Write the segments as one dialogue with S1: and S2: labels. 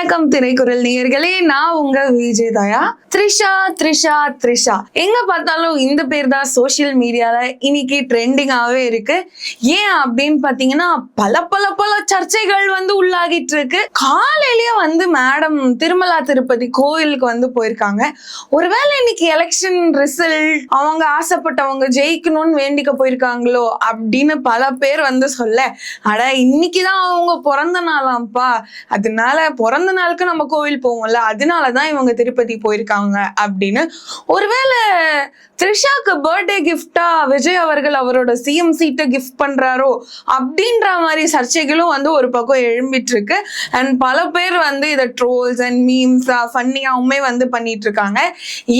S1: வணக்கம் திரைக்குறள் நேயர்களே, நான் உங்க விஜய் தயா. த்ரிஷா த்ரிஷா த்ரிஷா எங்க பார்த்தாலும் இந்த பேர் தான் சோசியல் மீடியால இன்னைக்கு ட்ரெண்டிங்காவே இருக்கு. ஏன் அப்படின்னு பாத்தீங்கன்னா பல பல பல சர்ச்சைகள் உள்ளாகிட்டு இருக்கு. காலையிலேயே மேடம் திருமலா திருப்பதி கோயிலுக்கு போயிருக்காங்க. ஒருவேளை இன்னைக்கு எலெக்ஷன் ரிசல்ட் அவங்க ஆசைப்பட்டவங்க ஜெயிக்கணும்னு வேண்டிக்க போயிருக்காங்களோ அப்படின்னு பல பேர் சொல்ல, அட இன்னைக்குதான் அவங்க பிறந்த நாளாம்ப்பா, அதனால பிறந்த நாளுக்கு நம்ம கோவில் போவோம்ல, அதனாலதான் இவங்க திருப்பதி போயிருக்காங்க அப்படின்னு. ஒருவேளை த்ரிஷாக்கு பர்த்டே கிஃப்டா விஜய் அவர்கள் அவரோட சிஎம் சீட்டை கிஃப்ட் பண்றாரோ அப்படின்ற மாதிரி சர்ச்சைகளும் ஒரு பக்கம் எழும்பிட்டு இருக்கு. அண்ட் பல பேர் இதை ட்ரோல்ஸ் அண்ட் மீம்ஸா ஃபன்னியாவுமே பண்ணிட்டு இருக்காங்க.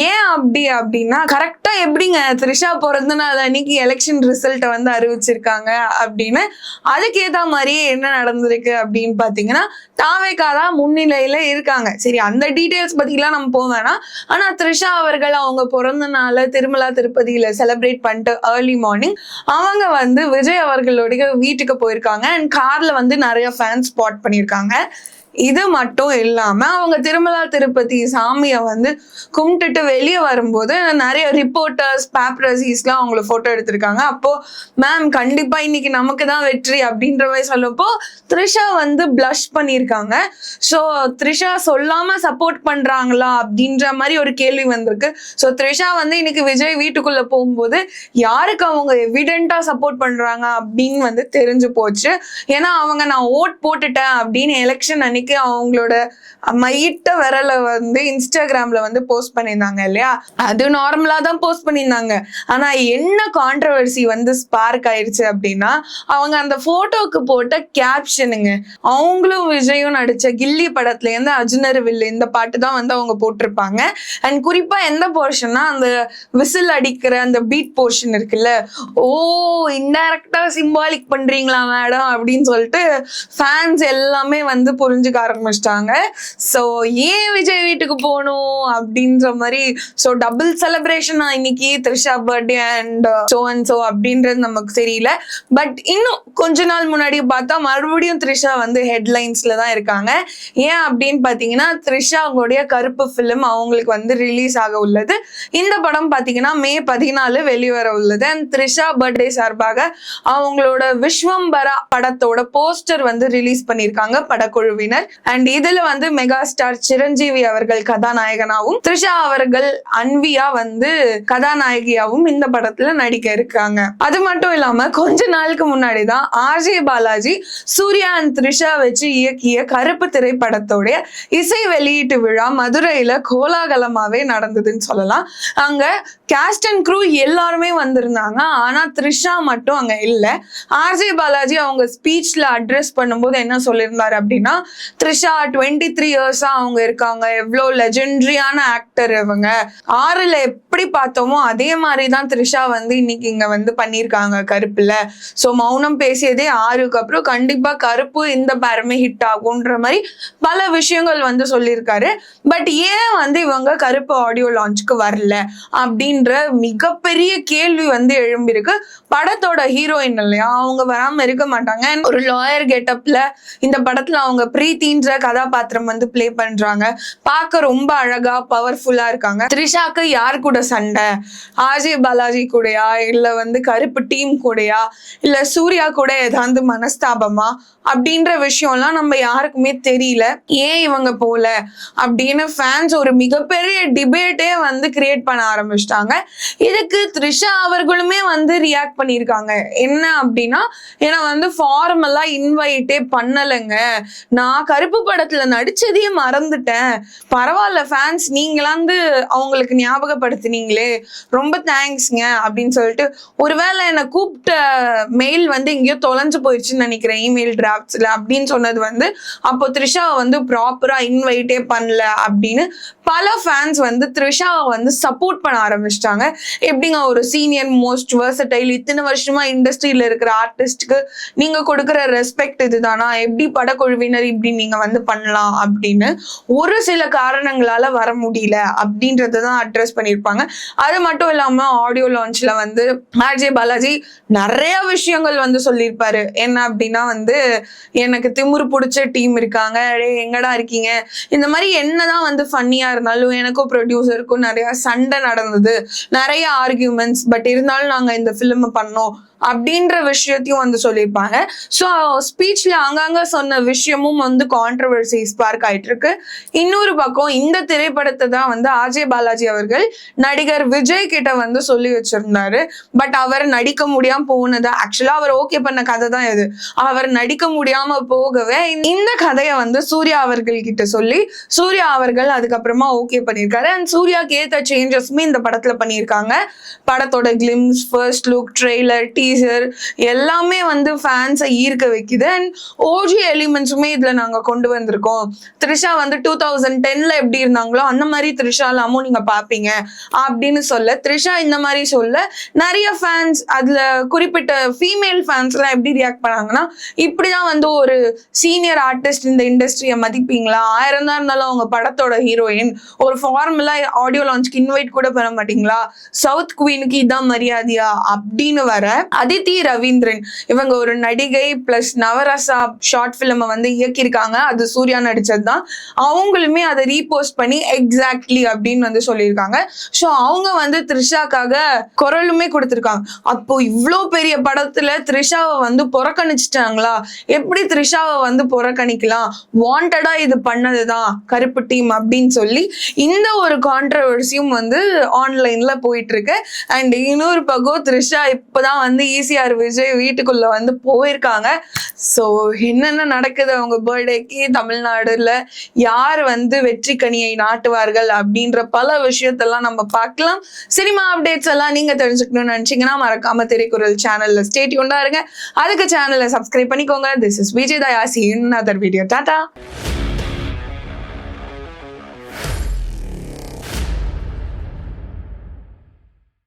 S1: ஏன் அப்படின்னா கரெக்டா எப்படிங்க த்ரிஷா பிறந்த நாள் அன்னைக்கு எலெக்ஷன் ரிசல்ட்டை அறிவிச்சிருக்காங்க அப்படின்னு. அதுக்கேற்ற மாதிரியே என்ன நடந்திருக்கு அப்படின்னு பாத்தீங்கன்னா தாவேக்காதான் முன்னிலையில இருக்காங்க. சரி, அந்த டீடைல்ஸ் பத்திலாம் நம்ம போக வேணாம். ஆனா த்ரிஷா அவர்கள் அவங்க பிறந்த நாளை திருமலா திருப்பதியில செலிப்ரேட் பண்ணிட்டு ஏர்லி மார்னிங் அவங்க விஜய் அவர்களுடைய வீட்டுக்கு போயிருக்காங்க. அண்ட் கார்ல நிறைய ஃபேன்ஸ் ஸ்பாட் பண்ணியிருக்காங்க. இது மட்டும் இல்லாம அவங்க திருமலா திருப்பதி சாமியை கும்பிட்டுட்டு வெளியே வரும்போது நிறைய ரிப்போர்ட்டர்ஸ் பேப்ரசிஸ்லாம் அவங்கள போட்டோ எடுத்திருக்காங்க. அப்போ மேம் கண்டிப்பா இன்னைக்கு நமக்கு தான் வெற்றி அப்படின்ற மாதிரி சொல்லப்போ த்ரிஷா பிளஷ் பண்ணியிருக்காங்க. ஸோ த்ரிஷா சொல்லாம சப்போர்ட் பண்றாங்களா அப்படின்ற மாதிரி ஒரு கேள்வி வந்திருக்கு. ஸோ த்ரிஷா இன்னைக்கு விஜய் வீட்டுக்குள்ள போகும்போது யாருக்கு அவங்க எவிடென்டா சப்போர்ட் பண்றாங்க அப்படின்னு தெரிஞ்சு போச்சு. ஏன்னா அவங்க நான் ஓட் போட்டுட்டேன் அப்படின்னு எலெக்ஷன் அன்னைக்கு அவங்களோட மையிட்ட விரல இன்ஸ்டாகிராம்ல போஸ்ட் பண்ணியிருந்தாங்க இல்லையா, அது நார்மலா தான் போஸ்ட் பண்ணியிருந்தாங்க. ஆனா என்ன கான்ட்ரவர்சி ஸ்பார்க் ஆயிடுச்சு அப்படின்னா அவங்க அந்த போட்டோக்கு போட்ட கேப்ஷனுங்க, அவங்களும் விஜயும் நடிச்ச கில்லி படத்துல இருந்து அஜினர் வில்லு இந்த பாட்டு தான் அவங்க போட்டிருப்பாங்க. அண்ட் குறிப்பா எந்த போர்ஷன்னா அந்த விசில் அடிக்கிற அந்த பீட் போர்ஷன் இருக்குல்ல, ஓ இன்டைரக்டா சிம்பாலிக் பண்றீங்களா மேடம் அப்படின்னு சொல்லிட்டு ஃபேன்ஸ் எல்லாமே புரிஞ்சுக்க ஆரம்பிச்சிட்டாங்க. ஸோ ஏன் விஜய் வீட்டுக்கு போகணும் அப்படின்ற மாதிரி. ஸோ டபுள் செலிப்ரேஷனா இன்னைக்கு த்ரிஷா பர்த்டே அண்ட் சோ அப்படின்றது நமக்கு தெரியல. பட் இன்னும் கொஞ்ச நாள் முன்னாடி பார்த்தா மறுபடியும் த்ரிஷா ஹெட்லைன்ஸ்ல தான் இருக்காங்க. ஏன் அப்படின்னு பாத்தீங்கன்னா த்ரிஷா அவங்களுடைய கருப்பு பிலிம் அவங்களுக்கு ரிலீஸ் ஆக உள்ளது. இந்த படம் பாத்தீங்கன்னா மே 14 வெளிவர உள்ளது. அண்ட் த்ரிஷா பர்த்டே சார்பாக அவங்களோட விஸ்வம்பரா படத்தோட போஸ்டர் ரிலீஸ் பண்ணியிருக்காங்க படக்குழுவினர். அண்ட் இதுல மெகா ஸ்டார் சிரஞ்சீவி அவர்கள் கதாநாயகனாவும் த்ரிஷா அவர்கள் அன்வியா கதாநாயகியாவும் இந்த படத்துல நடிக்க இருக்காங்க. அது மட்டும் இல்லாம கொஞ்ச நாளுக்கு முன்னாடிதான் ஆர்ஜே பாலாஜி சூர்யா அண்ட் த்ரிஷா வச்சு இயக்கிய கருப்பு திரைப்படத்தோடைய இசை வெளியீட்டு விழா மதுரையில கோலாகலமாவே நடந்ததுன்னு சொல்லலாம். அங்க கேஸ்ட் அண்ட் க்ரூ எல்லாருமே வந்திருந்தாங்க. ஆனா த்ரிஷா மட்டும் அங்க இல்ல. ஆர்ஜே பாலாஜி அவங்க ஸ்பீச்ல அட்ரஸ் பண்ணும்போது என்ன சொல்லியிருந்தாரு அப்படின்னா, த்ரிஷா 23 இயர்ஸா அவங்க இருக்காங்க, எவ்வளோ லெஜெண்டரியான ஆக்டர் இவங்க, 6ல எப்படி பார்த்தோமோ அதே மாதிரிதான் த்ரிஷா இன்னைக்கு இங்க பண்ணியிருக்காங்க கருப்புல. ஸோ மௌனம் பேசியதே 6க்கு அப்புறம் கண்டிப்பா கருப்பு இந்த பேருமே ஹிட் ஆகுன்ற மாதிரி பல விஷயங்கள் சொல்லியிருக்காரு. பட் ஏன் இவங்க கருப்பு ஆடியோ லான்ச்சுக்கு வரல அப்படின்ற மிகப்பெரிய கேள்வி எழும்பியிருக்கு. படத்தோட ஹீரோயின் இல்லையா, அவங்க வராம இருக்க மாட்டாங்க. ஒரு லாயர் கெட்டப்ல இந்த படத்துல அவங்க பிரீத்தின்ற கதாபாத்திரம் பிளே பண்றாங்க. பார்க்க ரொம்ப அழகா பவர்ஃபுல்லா இருக்காங்க. த்ரிஷாக்கு யார் கூட சண்டை, ஆர்ஜே பாலாஜி கூடயா, இல்ல கருப்பு டீம் கூடயா, இல்ல சூர்யா கூட ஏதாவது மனஸ்தாபமா அப்படின்ற விஷயம்லாம் நம்ம யாருக்குமே தெரியல. ஏன் இவங்க போல அப்படின்னு ஃபேன்ஸ் ஒரு மிகப்பெரிய டிபேட்டே கிரியேட் பண்ண ஆரம்பிச்சிட்டாங்க. இதுக்கு த்ரிஷா அவர்களுமே ரியாக்ட் பண்ணியிருக்காங்க. என்ன அப்படின்னா, ஏன்னா ஃபார்மலா இன்வைட்டே பண்ணலைங்க, நான் கருப்பு படத்துல நடிச்சதையே மறந்துட்டேன், பரவாயில்ல ஃபேன்ஸ் நீங்களாந்து அவங்களுக்கு ஞாபகப்படுத்தினீங்களே, ரொம்ப தேங்க்ஸ்ங்க அப்படின்னு சொல்லிட்டு. ஒருவேளை என்னை கூப்பிட்ட மெயில் எங்கேயோ தொலைஞ்சு போயிடுச்சுன்னு நினைக்கிறேன் இமெயில் டிராஃப்ட்ஸ்ல அப்படின்னு சொன்னது அப்போ த்ரிஷாவை ப்ராப்பரா இன்வைட்டே பண்ணல அப்படின்னு பல ஃபேன்ஸ் த்ரிஷாவை சப்போர்ட் பண்ண ஆரம்பிச்சிட்டாங்க. எப்படிங்க ஒரு சீனியர் மோஸ்ட் வெர்சடைல் இத்தனை வருஷமா இண்டஸ்ட்ரியில இருக்கிற ஆர்டிஸ்ட்க்கு நீங்க கொடுக்குற ரெஸ்பெக்ட் இதுதானா, எப்படி படக்குழுவினர் இப்படி நீங்க வந்து பண்ணலாம் அப்படின்னு. ஒரு சில காரணங்களால வர முடியல அப்படின்றத தான் அட்ரஸ் பண்ணியிருப்பாங்க. அது மட்டும் இல்லாம ஆடியோ லான்ச்ல வந்து ஆர்ஜே பாலாஜி நிறைய விஷயங்கள் வந்து சொல்லியிருப்பாரு. என்ன அப்படின்னா வந்து, எனக்கு திமிரு பிடிச்ச டீம் இருக்காங்க, எங்கடா இருக்கீங்க, இந்த மாதிரி என்னதான் வந்து ஃபன்னியா இருந்தாலும் எனக்கும் ப்ரொடியூசருக்கும் நிறைய சண்டை நடந்தது, நிறைய ஆர்கியூமெண்ட்ஸ், பட் இருந்தாலும் நாங்க இந்த ஃபிலிம் பண்ணோம் அப்படின்ற விஷயத்தையும் வந்து சொல்லியிருப்பாங்க. ஸோ ஸ்பீச்ல அங்கங்க சொன்ன விஷயமும் வந்து கான்ட்ரவர்சி ஸ்பார்க் ஆயிட்டு இருக்கு. இன்னொரு பக்கம் இந்த திரைப்படத்தை தான் வந்து ஆர்ஜே பாலாஜி அவர்கள் நடிகர் விஜய் கிட்ட வந்து சொல்லி வச்சிருந்தாரு. பட் அவர் நடிக்க முடியாம போனது, ஆக்சுவலா அவர் ஓகே பண்ண கதை தான் இது. அவர் நடிக்க முடியாம போகவே இந்த கதையை வந்து சூர்யா அவர்கள் கிட்ட சொல்லி சூர்யா அவர்கள் அதுக்கப்புறமா ஓகே பண்ணியிருக்காரு. அண்ட் சூர்யாக்கு ஏற்ற சேஞ்சஸ்மே இந்த படத்துல பண்ணியிருக்காங்க. படத்தோட glimpse, first look, trailer, teaser எல்லாமே வந்து ஃபேன்ஸை ஈர்க்க வைக்குது. அண்ட் ஓஜி எலிமெண்ட்ஸுமே இதுல நாங்க கொண்டு வந்திருக்கோம். த்ரிஷா வந்து 2010ல எப்படி இருந்தாங்களோ அந்த மாதிரி த்ரிஷா எல்லாமும் நீங்க பாப்பீங்க அப்படின்னு சொல்ல, த்ரிஷா இந்த மாதிரி சொல்ல நிறைய ஃபேன்ஸ், அதுல குறிப்பிட்ட ஃபீமேல் ஃபேன்ஸ் எல்லாம் எப்படி ரியாக்ட் பண்ணாங்கன்னா, இப்படிதான் வந்து ஒரு சீனியர் ஆர்டிஸ்ட் இந்த இண்டஸ்ட்ரியை மதிப்பீங்களா, 1000 தான் இருந்தாலும் அவங்க படத்தோட ஹீரோயின், ஒரு ஃபார்முலா ஆடியோ லான்ச்க்கு இன்வைட் கூட பண்ண மாட்டீங்களா, சவுத் குவீனுக்கு இதான் மரியாதையா அப்படின்னு வர அதித்தி ரவீந்திரன் இவங்க ஒரு நடிகை பிளஸ் நவரசா ஷார்ட் பிலிமை வந்து இயக்கியிருக்காங்க. அது சூர்யா நடிச்சது தான். அவங்களுமே அதை ரீபோஸ்ட் பண்ணி எக்ஸாக்ட்லி அப்படின்னு வந்து சொல்லியிருக்காங்க. ஸோ அவங்க வந்து த்ரிஷாக்காக குரலுமே கொடுத்துருக்காங்க. அப்போ இவ்வளோ பெரிய படத்துல த்ரிஷாவை வந்து புறக்கணிச்சிட்டாங்களா, எப்படி த்ரிஷாவை வந்து புறக்கணிக்கலாம், வாண்டடா இது பண்ணதுதான் கருப்பு டீம் அப்படின்னு சொல்லி இந்த ஒரு கான்ட்ரவர்சியும் வந்து ஆன்லைன்ல போயிட்டு இருக்கு. அண்ட் இன்னொரு பக்கம் த்ரிஷா இப்பதான் வந்து ஈசிஆர் விஜய் வீட்டுக்குள்ள வந்து போயிருக்காங்க. ஸோ என்னென்ன நடக்குது அவங்க பர்த்டேக்கு, தமிழ்நாடுல யார் வந்து வெற்றி கனியை நாட்டுவார்கள் அப்படின்ற பல விஷயத்தெல்லாம் நம்ம பார்க்கலாம். சினிமா அப்டேட்ஸ் எல்லாம் நீங்க தெரிஞ்சுக்கணும்னு நினைச்சீங்கன்னா மறக்காம திரைக்குறள் சேனல்ல ஸ்டே டியூன்டா இருங்க. அதுக்கு சேனலை சப்ஸ்கிரைப் பண்ணிக்கோங்க. This is Vijay Daya. See you in another video. Tata.